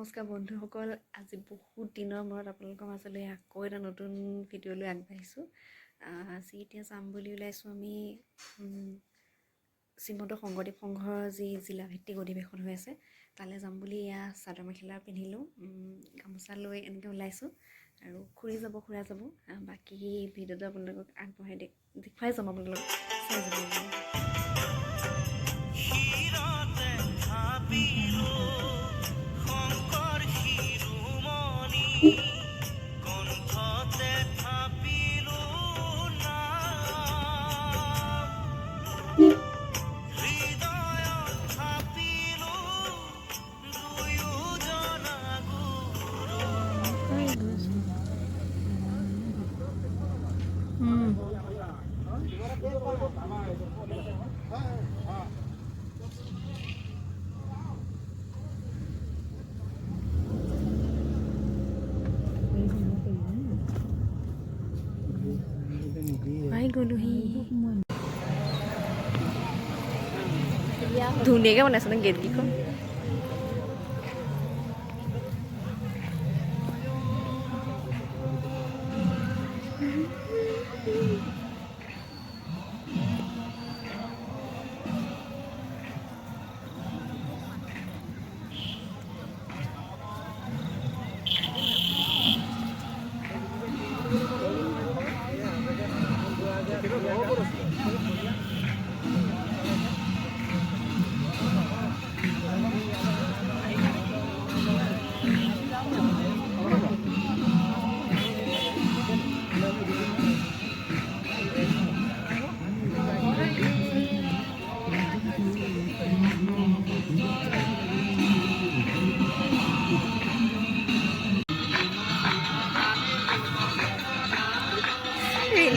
নমস্কাৰ বন্ধুসকল, আজি বহুত দিনৰ মূৰত আপোনালোকৰ মাজলৈ আকৌ এটা নতুন ভিডিঅ' লৈ আগবাঢ়িছোঁ। আজি এতিয়া যাম বুলি ওলাইছোঁ আমি শ্ৰীমন্ত শংকৰদেৱ সংঘৰ যি জিলাভিত্তিক অধিৱেশন হৈ আছে তালৈ যাম বুলি এয়া চাদৰ মেখেলা পিন্ধিলোঁ, গামোচা লৈ এনেকৈ ওলাইছোঁ আৰু খুৰা যাব। বাকী ভিডিঅ'টো আপোনালোকক আগবঢ়াই দেখুৱাই যাম, আপোনালোকক চাই যাব। ধুনীয়াকৈ বনাইছে ন গেটকেইখন।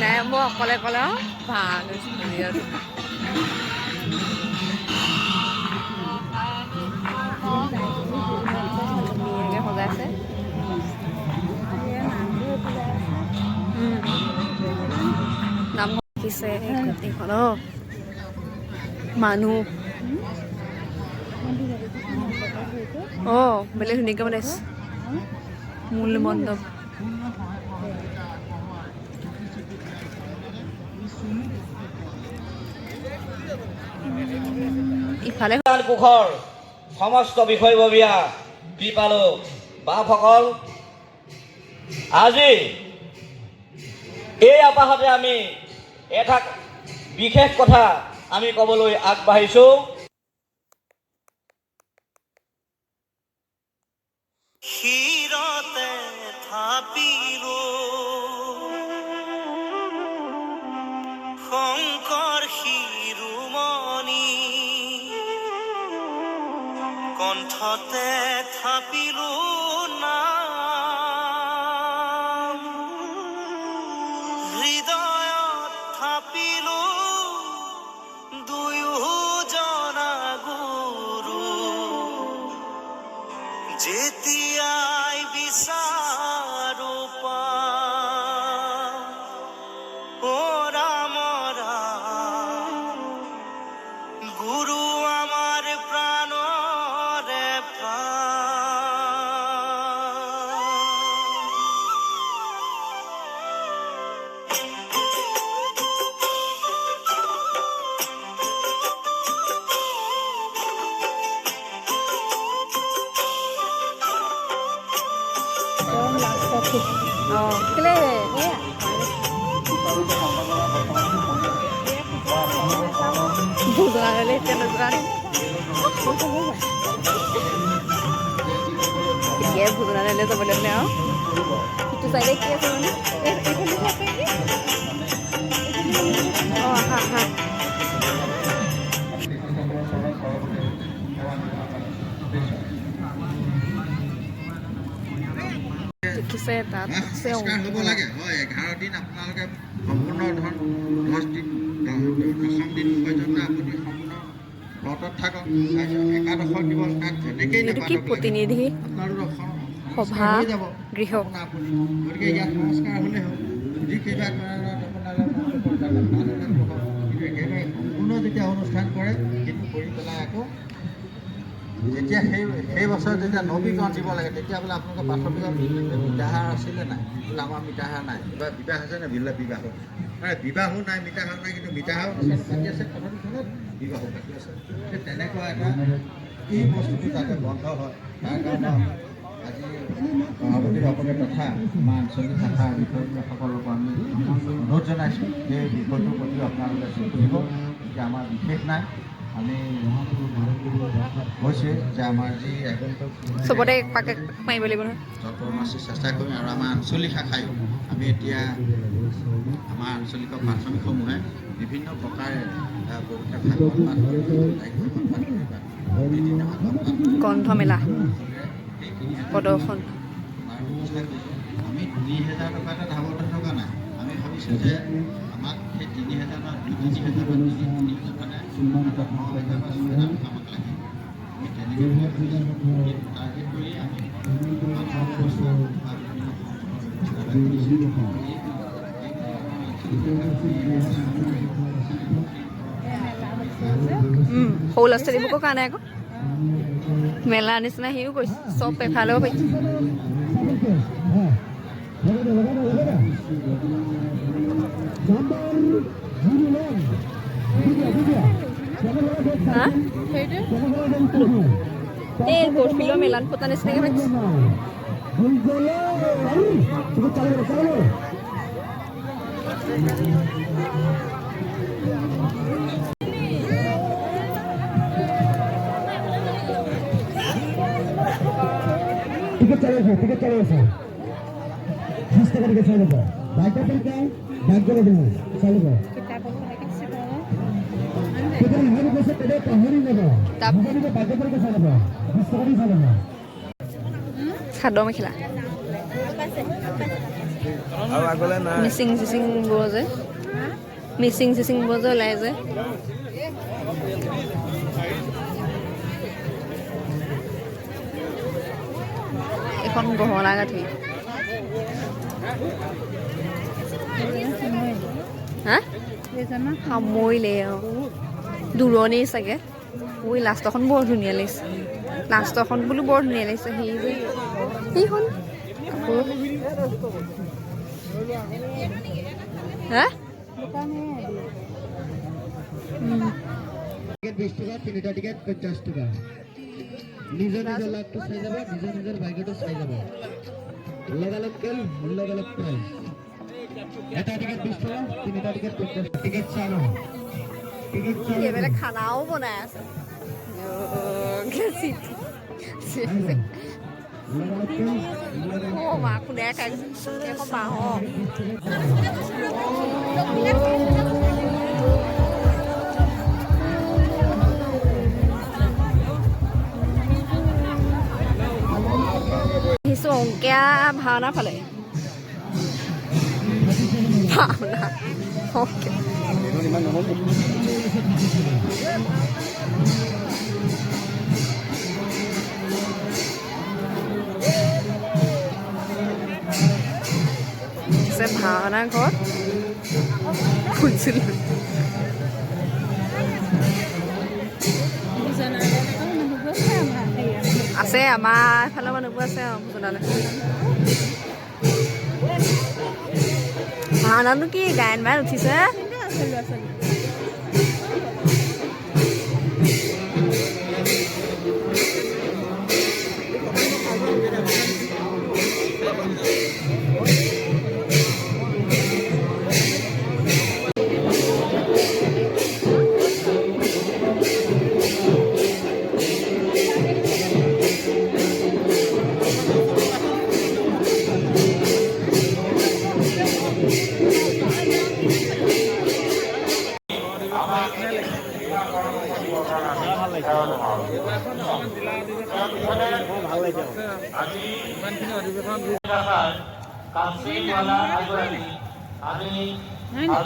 নাই মই অকলে ভাল ধুনীয়াকৈ সজাইছে। নামঘৰ পিছে গোটেইখন মানুহ বেলেগ ধুনীয়াকৈ বনাইছে মূল মণ্ডপ। ইফালে কোষৰ সমস্ত বিষয়ববীয়া কৃপালু বাপসকল, আজি এই আপাহতে আমি এটা বিশেষ কথা আমি ক'বলৈ আগবাঢ়িছোঁ। শিৰতে থাপিলো শংকৰ শিৰোমণি, কণ্ঠতে থাপিলো নাম, হৃদয়ত থাপিলো দুয়োজনা গুৰু, যেতিয়াই বিচাৰো পাম ৰাম ৰাম, গুৰু আমাৰ প্ৰাণৰে ভোজনালয়লৈ যাবলৈ মানে আৰু সিটো চাইডে কি আছে মানে দেখিছে তাত আছে হ'ব লাগে হয়। 11 দিন আপোনালোকে সম্পূৰ্ণ 10 দিন 10ম দিন পৰ্যন্ত আপুনি সম্পূৰ্ণ ব্ৰতত থাকক। একাদশৰ দিৱস তাত যেনেকেই প্ৰতিনিধি সভা গৃহ আপুনি, গতিকে ইয়াত সংস্কাৰ হ'লে হ'ল যি কেইবা একেবাৰে সম্পূৰ্ণ যেতিয়া অনুষ্ঠান কৰে সেইটো কৰি পেলাই আকৌ যেতিয়া সেই বছৰ যেতিয়া নৱীকৰণ দিব লাগে তেতিয়া বোলে আপোনালোকৰ প্ৰাথমিকত মৃতাহাৰ আছিলে নাই বোলে আমাৰ মৃতাহাৰ নাই কিবা বিবাহ আছে নে বিবাহো মানে বিবাহো নাই মৃতাহাৰ নাই কিন্তু মৃতাহাৰ পাতি আছে খনত বিবাহো পাতি আছে তেনেকুৱা এটা এই বস্তুটো যাতে বন্ধ হয় তাৰ কাৰণে আজি সভাপতি সকলে তথা আমাৰ আঞ্চলিক শাখাৰ বিষয়সকলকো আমি অনুৰোধ জনাইছোঁ যে বিষয়টোৰ প্ৰতি আপোনালোকে চকু দিব যে আমাৰ বিশেষ নাই আমি কৈছে যে আমাৰ যি আগন্তুক চবতে পাকে মাৰিব লাগিব নহয় যৎপৰোনাস্তি চেষ্টা কৰিম আৰু আমাৰ আঞ্চলিক শাখাই আমি এতিয়া আমাৰ আঞ্চলিক প্ৰাথমিকসমূহে বিভিন্ন প্ৰকাৰে বহুতে গ্ৰন্থমেলা প্ৰদৰ্শন আমি ২০০০ টকা এটা ধাবত থকা নাই আমি ভাবিছোঁ যে আমাক সেই ৩০০০ বা ৩০০০ বা ৩০০০ মানে ৯০০০ বা ৬০০০ আমাক লাগে আমি তেনেকৈ টাৰ্গেট কৰি আমি সৰু ল'ৰা ছোৱালীবোৰৰ কাৰণে আকৌ মেলা নিচিনা সিও কৰিছে চব এফালেও পাইছে এই বৰফিলৰ মেলাত পতা নিচিনাকৈ পাইছে टिकट चले 20 টাকা টিকট চলে বাইকটা থেকে ব্যাগ করে দেবো চলবে কিতাব হারি বসে তেরে পাহরি নেব তারপরে বাইকটা থেকে চলবে 20 টাকা দিয়ে চলবে চাদৰ মেখেলা মিচিং চিচিংবোৰ যে ওলাই যে এখন গহনা গাঁঠি হা সামৰিলে দূৰণি চাগে ঐ লাষ্টখন বৰ ধুনীয়া লাগিছে লাষ্টখন বোলো বৰ ধুনীয়া লাগিছে সেইখন হা টিকট 20 টাকা তিনটা টিকট 50 টাকা নিজৰ নিজৰ লাগটো চাই যাব নিজৰ নিজৰ বাইকটো চাই যাব লগালগ কেল লগালগ প্ৰাইস এটা টিকট 20 টাকা তিনটা টিকট 50 টিকট চালো এইবিলাক খানাও বনাই আছে মা খুদাই খাই গৈছে এখন বাঁহৰ আহিছোঁ অংকীয়া ভাওনাৰ ফালে ভাওনা ভাওনা ঘৰত খুলিছিলোঁ আছে আমাৰ এফালৰ মানুহবোৰ আছে জনালে ভাওনানো কি গায়ন বায়ন উঠিছে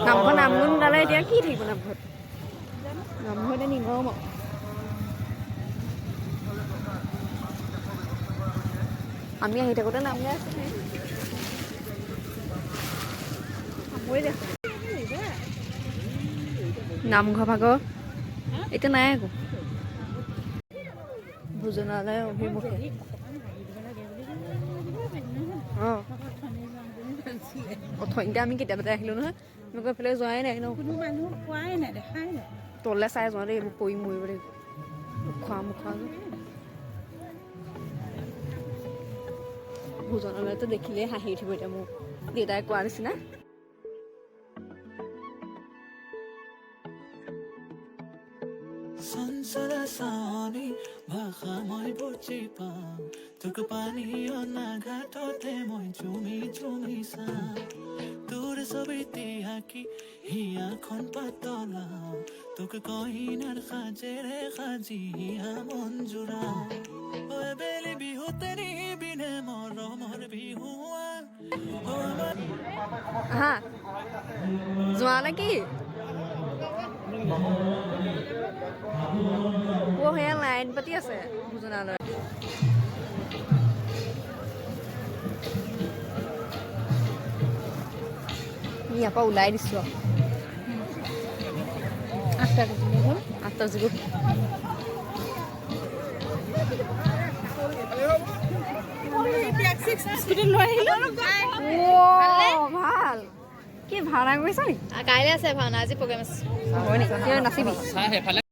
নামঘৰ নামগুণ ওলালে এতিয়া কি থাকিব নামঘৰত নামঘৰ এতিয়া নিগম আমি আহি থাকোঁতে নাম গাই আছোঁ নামঘৰ ভাগৰ এতিয়া নাই আকৌ ভোজনালয় অভিমুখে অঁ অথনিতে আমি কেতিয়াবাতে আহিলোঁ নহয় মোক এইফালে যোৱাই নাই ন কোনো মানুহ পোৱাই নাই দেখাই নাই তললৈ চাই যোৱা দেই এইবোৰ পৰি মৰিব দেই মুখা ভোজনালয়টো দেখিলেই হাঁহি উঠিব এতিয়া মোক দেউতাই কোৱা নিচিনা সঞ্চৰাচনী ভাষা মই বুজি পাওঁ তোক পানী অনা ঘাটতে মই ঝুমি ঝুমি চাওঁ তোৰ ছবিতে আঁকি হিয়াখন পাতলাও তোক কইনাৰ সাজেৰে সাজি মন জোৰাও বেলি বিহুতে নিবিনে মৰমৰ বিহুৱা হা যোৱা নেকি সেয়া লাইন পাতি আছে ভোজনালয় ইয়াৰ পৰা ওলাই দিছোঁ আঠটা বাজিব ভাল কি ভাওনা কৰিছা নেকি কাইলৈ আছে ভাওনা আজি প্ৰগ্ৰেম আছে হয় নেকি নাচিবি